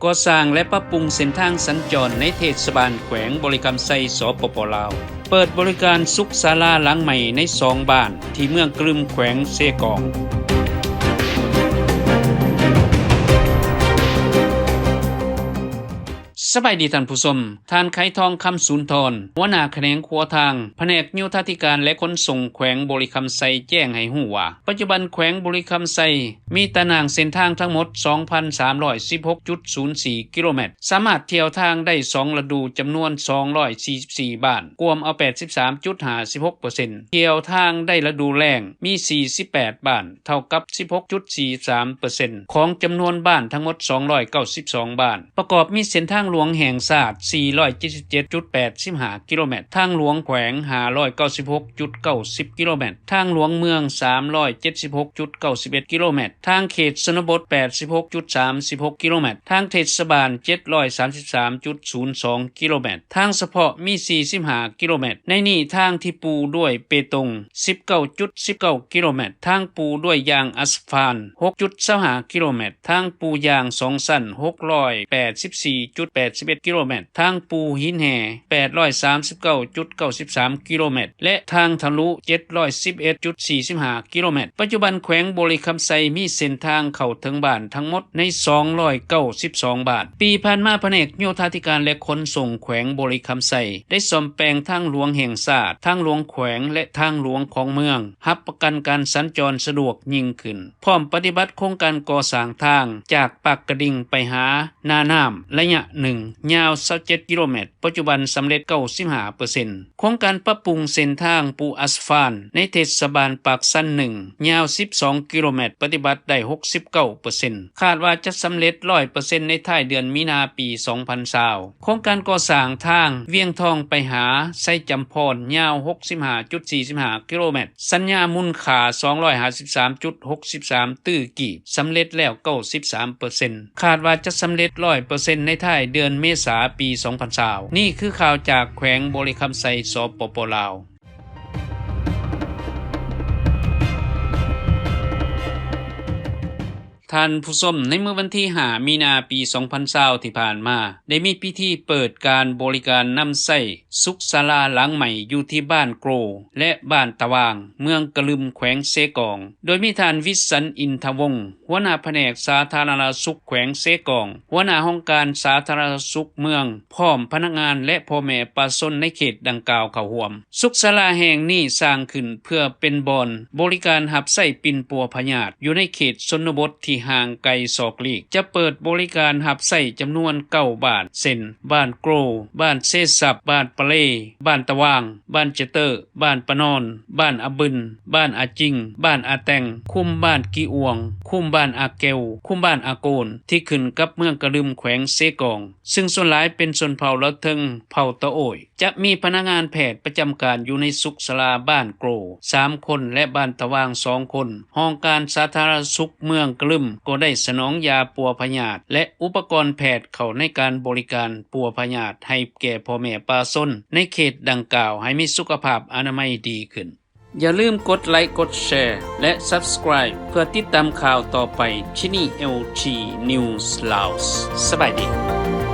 ก่อสร้างและปรับปรุงเส้นทางสัญจรในเทศบาลแขวงบริกรรมไซสปป.ลาวเปิดบริการสุขศาลาหลังใหม่ใน2บ้านที่เมืองกลึมแขวงเซกองสบายดีท่านผู้ชมท่านไขทองคำสุนทรหัวหน้าแขนงครัวทางแผนกโยธาธิการและขนส่งแขวงบริคำไซแจ้งให้ฮู้ว่าปัจจุบันแขวงบริคำไซมีตารางเส้นทางทั้งหมด 2,316.04 กิโลเมตรสามารถเที่ยวทางได้2ฤดูจำนวน244บ้านรวมเอา 83.56% เที่ยวทางได้ฤดูแล้งมี48บ้านเท่ากับ 16.43% ของจำนวนบ้านทั้งหมด292บ้านประกอบมีเส้นทางหลวงแห่งชาติ 477.85 กิโลเมตรทางหลวงแขวง 596.90 กิโลเมตรทางหลวงเมือง 376.91 กิโลเมตรทางเขตชนบท 86.36 กิโลเมตรทางเทศบาล 733.02 กิโลเมตรทางเฉพาะมี 45 กิโลเมตรในนี้ทางที่ปูด้วยเปตง 19.19 กิโลเมตรทางปูด้วยยางอัสฟาล 6.25 กิโลเมตรทางปูยาง2สั้น 684.81 กิโลเมตรทางปูหินแห่ 839.93 กิโลเมตรและทางทะลุ 711.45 กิโลเมตรปัจจุบันแขวงบริคำไซมีเส้นทางเข้าถึงบ้านทั้งหมดใน292บ้านปีผ่านมาแผนกโยธาธิการและขนส่งแขวงบริคำไซได้ซ่อมแปลงทางหลวงแห่งชาติทางหลวงแขวงและทางหลวงของเมืองรับประกันการสัญจรสะดวกยิ่งขึ้นพร้อมปฏิบัติโครงการก่อสร้างทางจากปากกระดิ่งไปหานาน้ำระยะ1ยาว27กิโลเมตรปัจจุบันสำเร็จ 95% โครงการปรับปรุงเส้นทางปูอัสฟาลในเทศบาลปากสัน1ยาว12กิโลเมตรปฏิบัติได้ 69% คาดว่าจะสำเร็จ 100% ในท้ายเดือนมีนาปี 2020โครงการก่อสร้างทางเวียงทองไปหาไซจำพรยาว 65.45 กิโลเมตรสัญญามูลค่า 253.63 ตื้อกีบสำเร็จแล้ว 93% คาดว่าจะสำเร็จ 100% ในท้ายเดือนเมษายนปี 2020นี่คือข่าวจากแขวงบริคำไซสปป.ลาวท่านผู้ชมในเมื่อวันที่5มีนาปี 2020ที่ผ่านมาได้มีพิธีเปิดการบริการนำใช้สุขศาลาหลังใหม่อยู่ที่บ้านโกรและบ้านตะวางเมืองกะลึมแขวงเซกองโดยมีท่านวิสันต์อินทวงศ์หัวหน้าแผนกสาธารณสุขแขวงเซกองหัวหน้าห้องการสาธารณสุขเมืองพร้อมพนักงานและพ่อแม่ประชาชนในเขตดังกล่าวเข้าร่วมสุขศาลาแห่งนี้สร้างขึ้นเพื่อเป็นบ่อนบริการรับใช้ปิ่นปัวพยาธิอยู่ในเขตชนบทที่ห่างไกลศอกลีกจะเปิดบริการรับใช้จำนวน9บ้านเช่นบ้านโกรบ้านเซซับบ้านปะเลบ้านตะวางบ้านเจเตอร์บ้านปะนอนบ้านอบึนบ้านอาจิงบ้านอาแตงคุมบ้านกีอวงคุมบ้านอาเกวคุมบ้านอาโกนที่ขึ้นกับเมืองกะลึมแขวงเซกองซึ่งส่วนหลายเป็นชนเผ่าละเทิงเผ่าตะโอยจะมีพนักงานแพทย์ประจำการอยู่ในสุขศาลาบ้านโกร3คนและบ้านตะวาง2คนห้องการสาธารณสุขเมืองกะลึมก็ได้สนองยาปัวพยาธิและอุปกรณ์แพทย์เข้าในการบริการปัวพยาธิให้แก่พ่อแม่ประชาชนในเขตดังกล่าวให้มีสุขภาพอนามัยดีขึ้นอย่าลืมกดไลค์กดแชร์และ Subscribe เพื่อติดตามข่าวต่อไปที่นี่ LG News Laos สบายดี